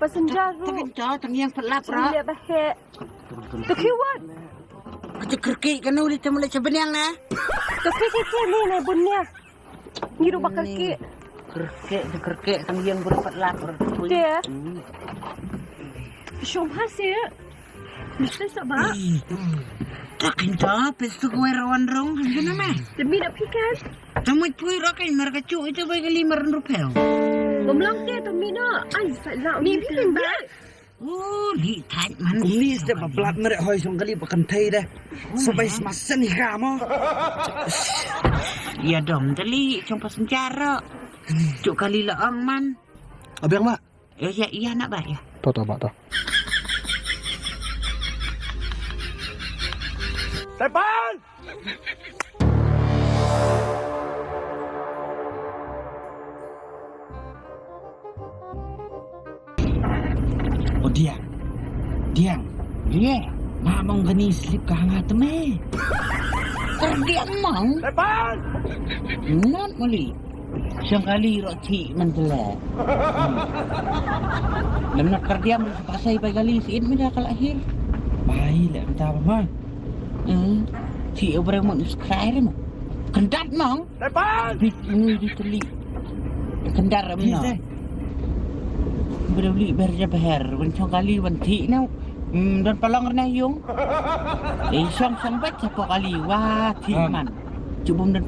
Pasenjaru. Tapi cah tang yang pelap ra. Lihat bahaya. Terkiwat. Kerja kerki kan ulit mulai sebenang na. Terkiwat ni bunnya. Ngiru bakal ki. Kerke tang yang berpat lap. Dia. Syom hasil. Mesti sabar. Takin cah pestu kue rawan rong kan nama. Demi nak pikan. Kamu itu rakan mereka cu itu bagi Rp5. Memlang dia demi nak. Ai salah. Ni pikan bang. Oh, lihat man. Kumis dia pelat mereka hoi song kali pakai teh dah. Supaya semasan ni kamu. Ya dong, tali cuma penjara. Cuk kali laang man. Abang mak. Ya nak ba ya. Tahu mak tahu. Tepan! Oh diang. Ye. Mak mau gani slip ke hangat me. Kerja mau. Tepan! Not muli. Sekali roti mentela. Lemna kerja mesti pasai bagali siin mina kalahir. Baik lah entah apa mak. Si obrang mo subscribe mo. Kendat mo. Tepan! Bit ini diteli. Kendar mo. Beli berja behar. Wancong kali wanti na. Dan palang na yung. Siyang baca po kali. Wah, timan. Cubum dan